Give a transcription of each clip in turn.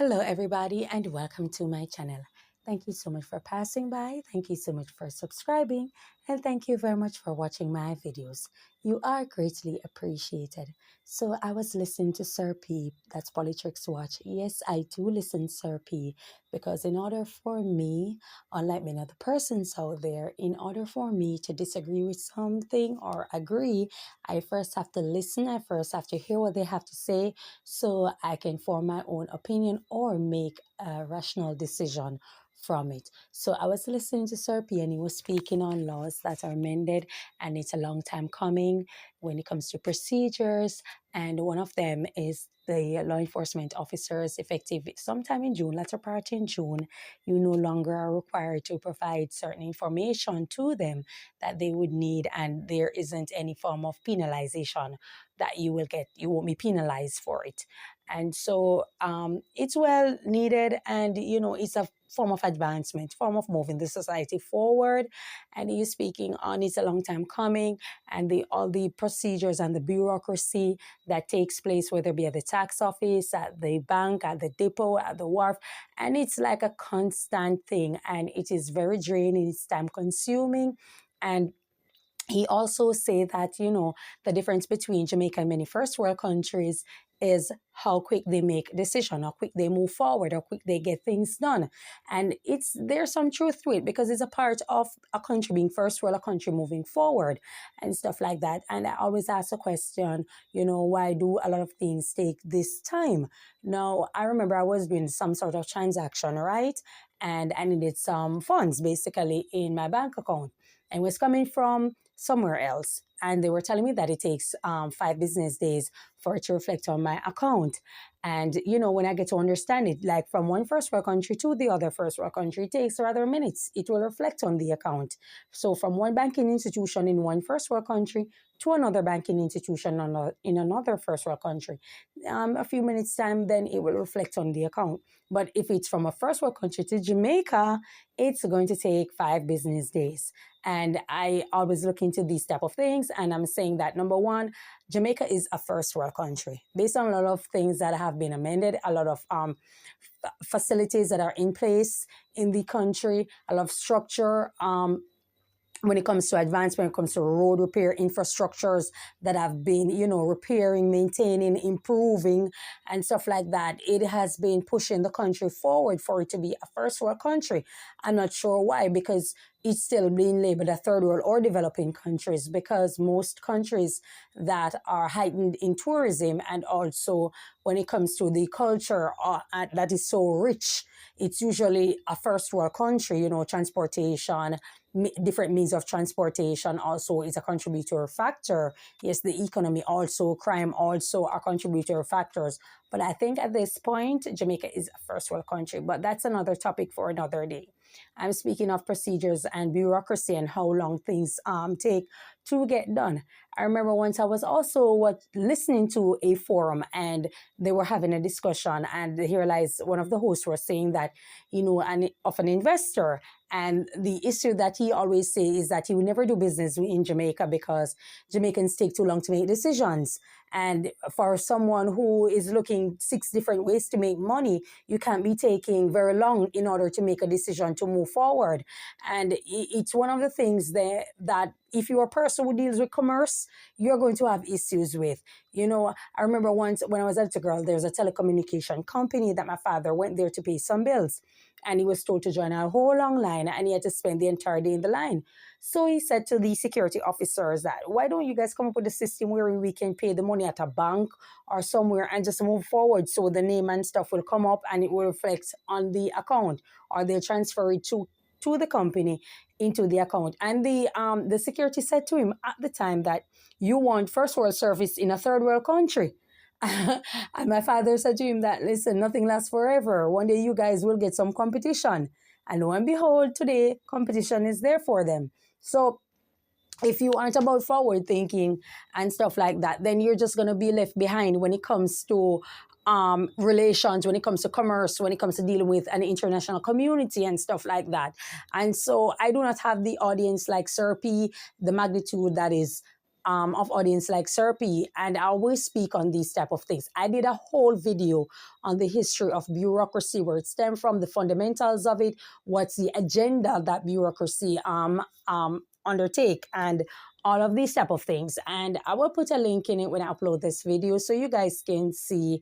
Hello everybody and welcome to my channel. Thank you so much for passing by. Thank you so much for subscribing and thank you very much for watching my videos. You are greatly appreciated. So I was listening to Sir P, that's Politricks Watch. Yes, I do listen Sir P because in order for me, unlike many other persons out there, in order for me to disagree with something or agree, I first have to listen. I first have to hear what they have to say so I can form my own opinion or make a rational decision from it. So I was listening to Sir P and he was speaking on laws that are amended and it's a long time coming when it comes to procedures. And one of them is the law enforcement officers effective sometime in June, latter part in June, you no longer are required to provide certain information to them that they would need, and there isn't any form of penalization that you will get. You won't be penalized for it. And so it's well needed, and it's a form of advancement, form of moving the society forward. And he's speaking on it's a long time coming, and all the procedures and the bureaucracy that takes place, whether it be at the tax office, at the bank, at the depot, at the wharf, and it's like a constant thing, and it is very draining, it's time consuming. And he also said that, the difference between Jamaica and many first world countries is how quick they make decision, how quick they move forward, how quick they get things done. And there's some truth to it because it's a part of a country being first world, a country moving forward and stuff like that. And I always ask the question, why do a lot of things take this time? Now, I remember I was doing some sort of transaction, right? And I needed some funds basically in my bank account and was coming from somewhere else. And they were telling me that it takes 5 business days for it to reflect on my account. And, when I get to understand it, like from one first world country to the other first world country, it takes rather minutes. It will reflect on the account. So from one banking institution in one first world country to another banking institution in another first world country, a few minutes time, then it will reflect on the account. But if it's from a first world country to Jamaica, it's going to take 5 business days. And I always look into these type of things. And I'm saying that, number one, Jamaica is a first world country based on a lot of things that have been amended, a lot of facilities that are in place in the country, a lot of structure, when it comes to advancement, when it comes to road repair infrastructures that have been, repairing, maintaining, improving, and stuff like that. It has been pushing the country forward for it to be a first world country. I'm not sure why, because it's still being labeled a third world or developing countries, because most countries that are heightened in tourism and also when it comes to the culture that is so rich, it's usually a first world country. Transportation, different means of transportation also is a contributor factor. Yes, the economy also, crime also are contributor factors. But I think at this point, Jamaica is a first world country. But that's another topic for another day. I'm speaking of procedures and bureaucracy and how long things take to get done. I remember once I was also listening to a forum and they were having a discussion, and they realized one of the hosts was saying that, of an investor. And the issue that he always says is that he will never do business in Jamaica because Jamaicans take too long to make decisions. And for someone who is looking 6 different ways to make money, you can't be taking very long in order to make a decision to move forward. And it's one of the things that if you're a person who deals with commerce, you're going to have issues with. I remember once when I was a little girl, there's a telecommunication company that my father went there to pay some bills. And he was told to join a whole long line and he had to spend the entire day in the line. So he said to the security officers that, why don't you guys come up with a system where we can pay the money at a bank or somewhere and just move forward so the name and stuff will come up and it will reflect on the account, or they'll transfer it to the company into the account. And the security said to him at the time that you want first world service in a third world country. And my father said to him that, listen, nothing lasts forever. One day you guys will get some competition. And lo and behold, today, competition is there for them. So if you aren't about forward thinking and stuff like that, then you're just going to be left behind when it comes to relations, when it comes to commerce, when it comes to dealing with an international community and stuff like that. And so I do not have the audience like Sir P, the magnitude that is of audience like JlP, and I always speak on these type of things. I did a whole video on the history of bureaucracy, where it stemmed from, the fundamentals of it, what's the agenda that bureaucracy undertake, and all of these type of things. And I will put a link in it when I upload this video so you guys can see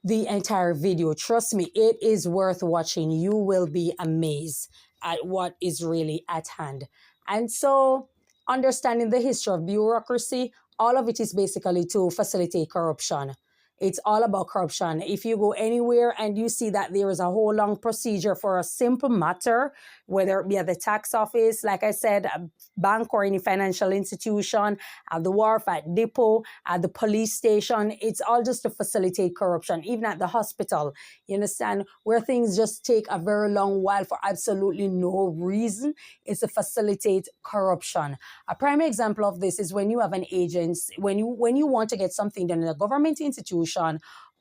the entire video. Trust me, it is worth watching. You will be amazed at what is really at hand. And so, understanding the history of bureaucracy, all of it is basically to facilitate corruption. It's all about corruption. If you go anywhere and you see that there is a whole long procedure for a simple matter, whether it be at the tax office, like I said, a bank or any financial institution, at the wharf, at depot, at the police station, it's all just to facilitate corruption. Even at the hospital, you understand, where things just take a very long while for absolutely no reason, it's to facilitate corruption. A prime example of this is when you have an agency, when you want to get something done in a government institution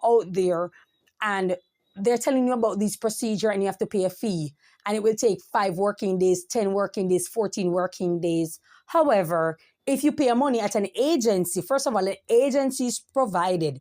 out there, and they're telling you about this procedure and you have to pay a fee, and it will take 5 working days, 10 working days, 14 working days. However, if you pay money at an agency, first of all, an agency is provided.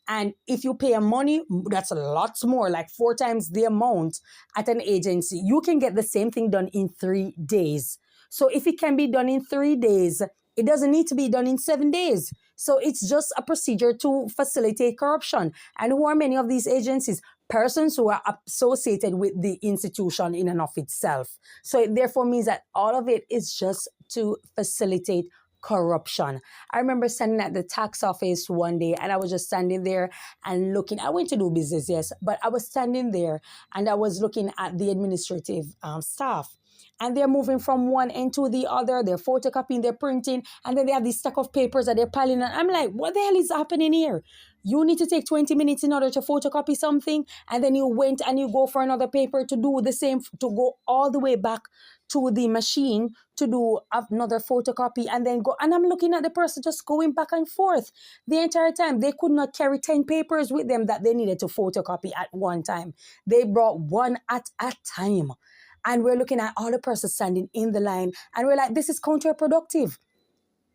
And if you pay money, that's a lot more, like 4 times the amount at an agency. You can get the same thing done in 3 days. So if it can be done in 3 days, it doesn't need to be done in 7 days. So it's just a procedure to facilitate corruption. And who are many of these agencies? Persons who are associated with the institution in and of itself. So it therefore means that all of it is just to facilitate corruption. I remember standing at the tax office one day, and I was just standing there and looking. I went to do business, yes, but I was standing there and I was looking at the administrative staff. And they're moving from one end to the other. They're photocopying, they're printing, and then they have this stack of papers that they're piling on. I'm like, what the hell is happening here? You need to take 20 minutes in order to photocopy something, and then you went and you go for another paper to do the same, to go all the way back to the machine to do another photocopy, and then go. And I'm looking at the person just going back and forth the entire time. They could not carry 10 papers with them that they needed to photocopy at one time. They brought one at a time. And we're looking at all the persons standing in the line, and we're like, this is counterproductive.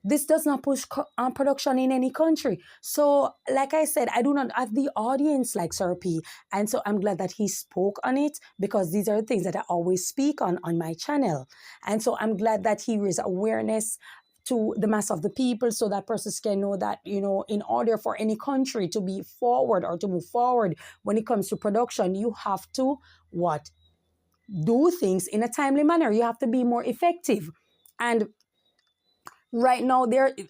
This does not push production in any country. So, like I said, I do not have the audience like JlP. And so I'm glad that he spoke on it, because these are the things that I always speak on my channel. And so I'm glad that he raised awareness to the mass of the people, so that persons can know that, you know, in order for any country to be forward or to move forward when it comes to production, you have to what? Do things in a timely manner. You have to be more effective. And right now,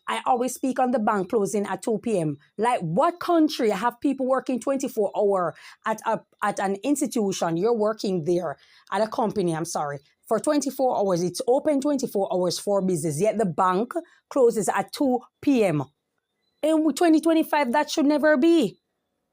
I always speak on the bank closing at 2 p.m. Like, what country have people working 24 hours at an institution? You're working there at a company, I'm sorry, for 24 hours. It's open 24 hours for business, yet the bank closes at 2 p.m. In 2025, that should never be.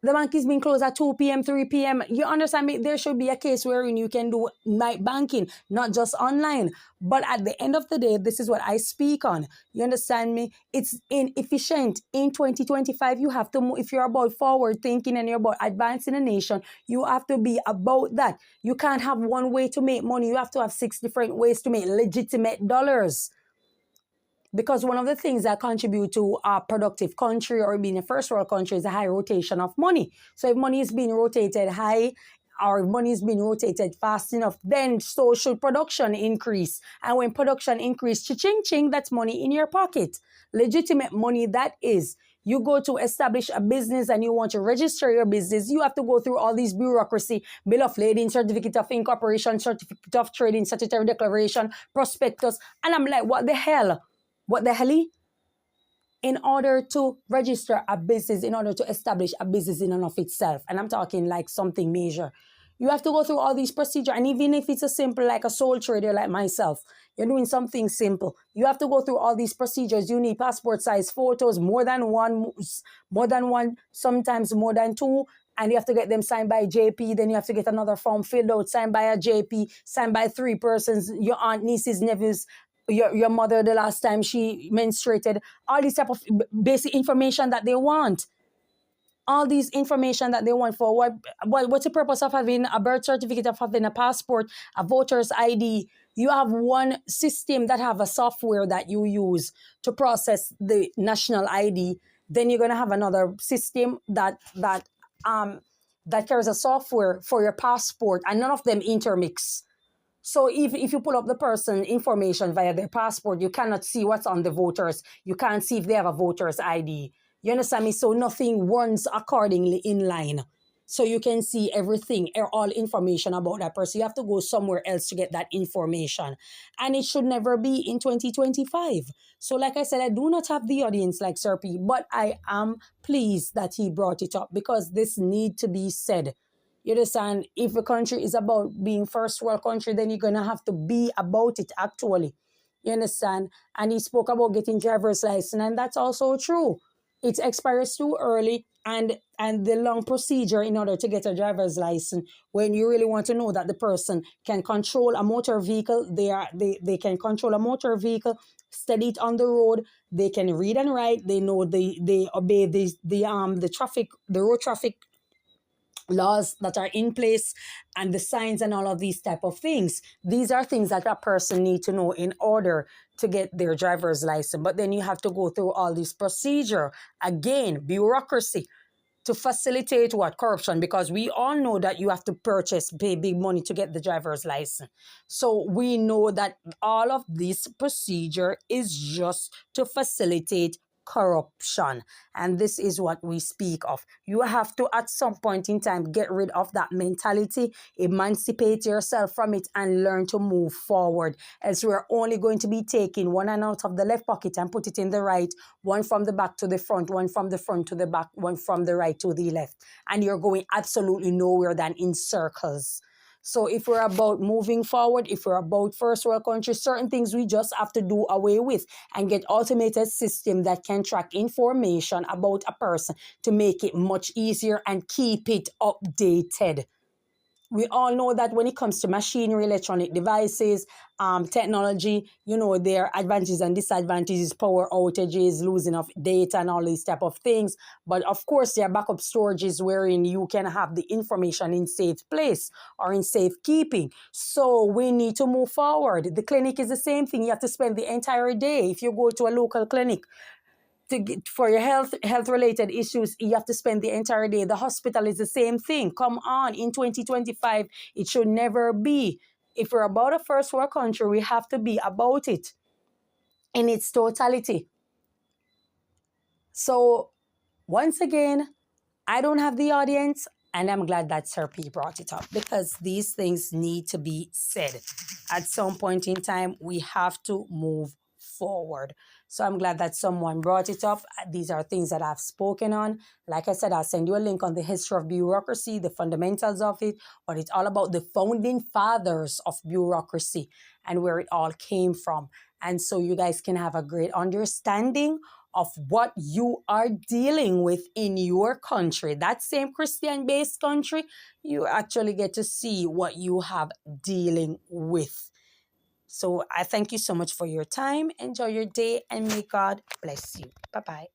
The bank is being closed at 2 p.m., 3 p.m. You understand me? There should be a case wherein you can do night banking, not just online. But at the end of the day, this is what I speak on. You understand me? It's inefficient. In 2025, you have to move. If you're about forward thinking and you're about advancing a nation, you have to be about that. You can't have one way to make money. You have to have 6 different ways to make legitimate dollars. Because one of the things that contribute to a productive country or being a first world country is a high rotation of money. So if money is being rotated high, or if money is being rotated fast enough, then so should production increase. And when production increase, cha-ching, ching, that's money in your pocket. Legitimate money, that is. You go to establish a business and you want to register your business, you have to go through all these bureaucracy, bill of lading, certificate of incorporation, certificate of trading, statutory declaration, prospectus. And I'm like, what the hell? What the hell? In order to register a business, in order to establish a business in and of itself, and I'm talking like something major, you have to go through all these procedures. And even if it's a simple, like a sole trader like myself, you're doing something simple, you have to go through all these procedures. You need passport size photos, more than one, sometimes more than 2. And you have to get them signed by JlP. Then you have to get another form filled out, signed by a JlP, signed by 3 persons, your aunt, nieces, nephews, your mother the last time she menstruated, all these type of basic information that they want. all these information that they want for what's the purpose of having a birth certificate, of having a passport, a voter's ID? You have one system that have a software that you use to process the national ID. Then you're gonna have another system that carries a software for your passport, and none of them intermix. So if you pull up the person information via their passport, you cannot see what's on the voters. You can't see if they have a voter's ID. You understand me? So nothing runs accordingly in line. So you can see everything, all information about that person. You have to go somewhere else to get that information. And it should never be in 2025. So like I said, I do not have the audience like Sir P, but I am pleased that he brought it up, because this need to be said. You understand? If a country is about being first world country, then you're going to have to be about it actually. You understand? And he spoke about getting driver's license, and that's also true. It expires too early, and the long procedure in order to get a driver's license, when you really want to know that the person can control a motor vehicle, they can control a motor vehicle, study it on the road, they can read and write, they know they obey the road traffic laws that are in place, and the signs and all of these type of things. These are things that a person need to know in order to get their driver's license. But then you have to go through all this procedure. Again, bureaucracy to facilitate what? Corruption, because we all know that you have to pay big money to get the driver's license. So we know that all of this procedure is just to facilitate corruption. And this is what we speak of. You have to, at some point in time, get rid of that mentality, emancipate yourself from it, and learn to move forward. Else we're only going to be taking one hand out of the left pocket and put it in the right, one from the back to the front, one from the front to the back, one from the right to the left. And you're going absolutely nowhere than in circles. So if we're about moving forward, if we're about first world country, certain things we just have to do away with and get automated system that can track information about a person to make it much easier and keep it updated. We all know that when it comes to machinery, electronic devices, technology, there are advantages and disadvantages, power outages, losing of data, and all these type of things. But of course, there are backup storages wherein you can have the information in safe place or in safe keeping. So we need to move forward. The clinic is the same thing. You have to spend the entire day. If you go to a local clinic, for your health related issues, you have to spend the entire day. The hospital is the same thing. Come on, in 2025, it should never be. If we're about a first world country, we have to be about it in its totality. So once again, I don't have the audience, and I'm glad that Sir P brought it up, because these things need to be said. At some point in time, we have to move forward. So I'm glad that someone brought it up. These are things that I've spoken on. Like I said, I'll send you a link on the history of bureaucracy, the fundamentals of it, but it's all about the founding fathers of bureaucracy and where it all came from. And so you guys can have a great understanding of what you are dealing with in your country. That same Christian-based country, you actually get to see what you have dealing with. So I thank you so much for your time. Enjoy your day, and may God bless you. Bye-bye.